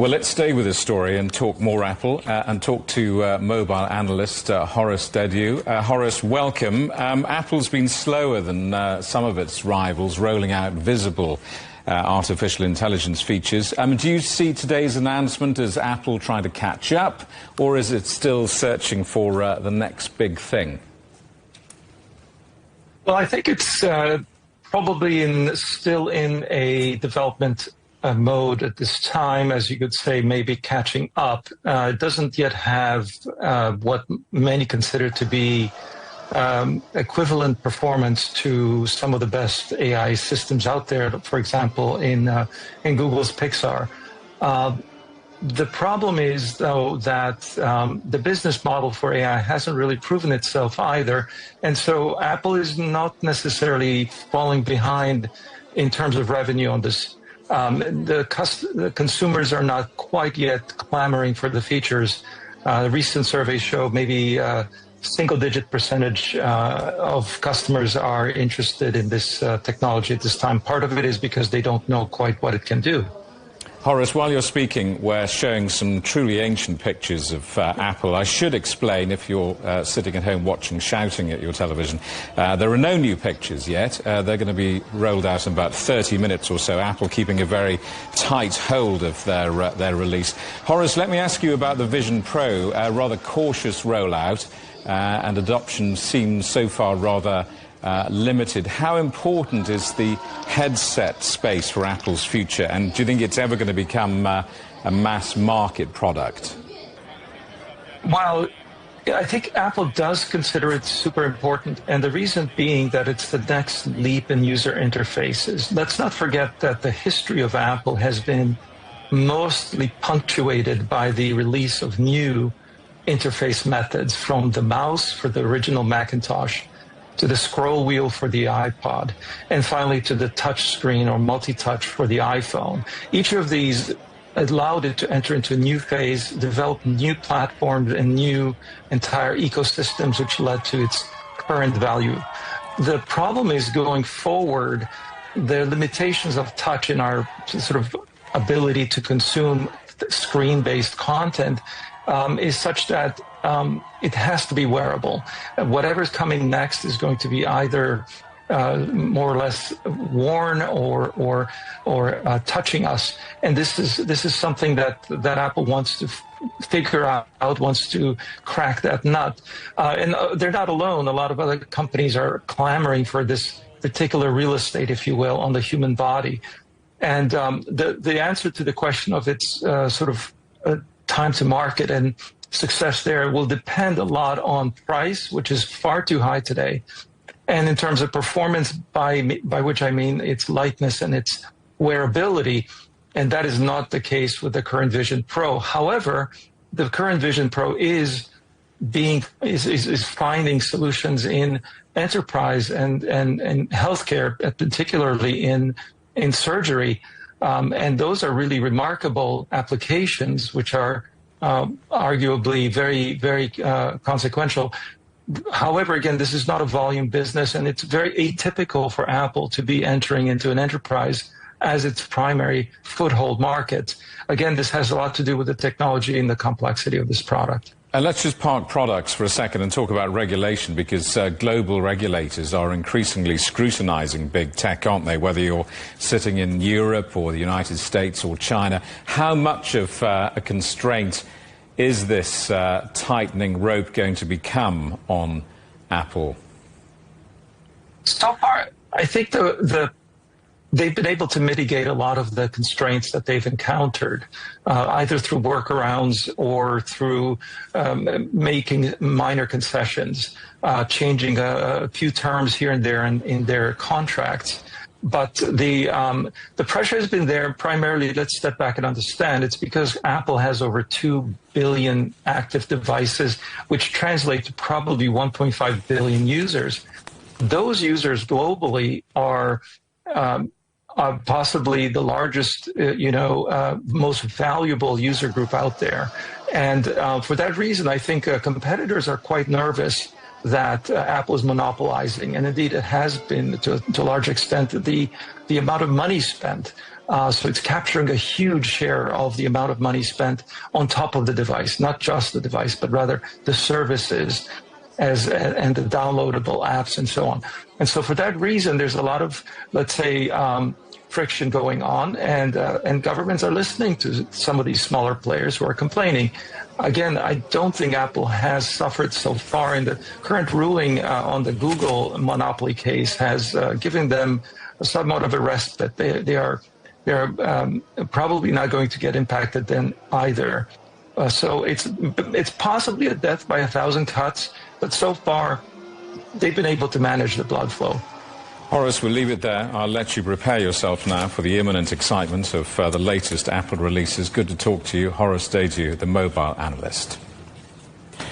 Well, let's stay with this story and talk more Apple and talk to mobile analyst Horace Dediu. Horace, welcome. Apple's been slower than some of its rivals rolling out visible artificial intelligence features. Do you see today's announcement as Apple trying to catch up, or is it still searching for the next big thing? Well, I think it's probably still in a development mode at this time, as you could say, maybe catching up. It doesn't yet have what many consider to be equivalent performance to some of the best AI systems out there, for example, in Google's Pixar. The problem is, though, that the business model for AI hasn't really proven itself either. And so Apple is not necessarily falling behind in terms of revenue on this. The consumers are not quite yet clamoring for the features. Recent surveys show maybe single-digit percentage of customers are interested in this technology at this time. Part of it is because they don't know quite what it can do. Horace, while you're speaking, we're showing some truly ancient pictures of Apple. I should explain, if you're sitting at home watching, shouting at your television, there are no new pictures yet. They're going to be rolled out in about 30 minutes or so, Apple keeping a very tight hold of their release. Horace, let me ask you about the Vision Pro, rather cautious rollout, and adoption seems so far rather limited. How important is the headset space for Apple's future, and do you think it's ever going to become a mass market product? Well, I think Apple does consider it super important, and the reason being that it's the next leap in user interfaces. Let's not forget that the history of Apple has been mostly punctuated by the release of new interface methods, from the mouse for the original Macintosh to the scroll wheel for the iPod, and finally to the touch screen or multi-touch for the iPhone. Each of these allowed it to enter into a new phase, develop new platforms and new entire ecosystems, which led to its current value. The problem is, going forward, the limitations of touch in our sort of ability to consume screen-based content is such that it has to be wearable. Whatever's coming next is going to be either more or less worn or touching us, and this is something that Apple wants to figure out, wants to crack that nut. And they're not alone. A lot of other companies are clamoring for this particular real estate, if you will, on the human body. And the answer to the question of its sort of time to market and success there will depend a lot on price, which is far too high today, and in terms of performance, by which I mean its lightness and its wearability, and that is not the case with the current Vision Pro. However, the current Vision Pro is finding solutions in enterprise and healthcare, particularly in surgery. And those are really remarkable applications, which are arguably very, very consequential. However, again, this is not a volume business, and it's very atypical for Apple to be entering into an enterprise as its primary foothold market. Again, this has a lot to do with the technology and the complexity of this product. And let's just park products for a second and talk about regulation, because global regulators are increasingly scrutinizing big tech, aren't they? Whether you're sitting in Europe or the United States or China, how much of a constraint is this tightening rope going to become on Apple? So far, I think they've been able to mitigate a lot of the constraints that they've encountered, either through workarounds or through making minor concessions, changing a few terms here and there in their contracts. But the pressure has been there primarily. Let's step back and understand it's because Apple has over 2 billion active devices, which translate to probably 1.5 billion users. Those users globally are possibly the largest, most valuable user group out there. And for that reason, I think competitors are quite nervous that Apple is monopolizing, and indeed it has been to a large extent. The amount of money spent So it's capturing a huge share of the amount of money spent on top of the device, not just the device, but rather the services and the downloadable apps and so on. And so for that reason, there's a lot of, let's say, friction going on, and governments are listening to some of these smaller players who are complaining. Again, I don't think Apple has suffered so far, and the current ruling on the Google monopoly case has given them somewhat of a respite. They're probably not going to get impacted then either. So it's possibly a death by 1,000 cuts, but so far they've been able to manage the blood flow. Horace, we'll leave it there. I'll let you prepare yourself now for the imminent excitement of the latest Apple releases. Good to talk to you. Horace Dediu, the mobile analyst.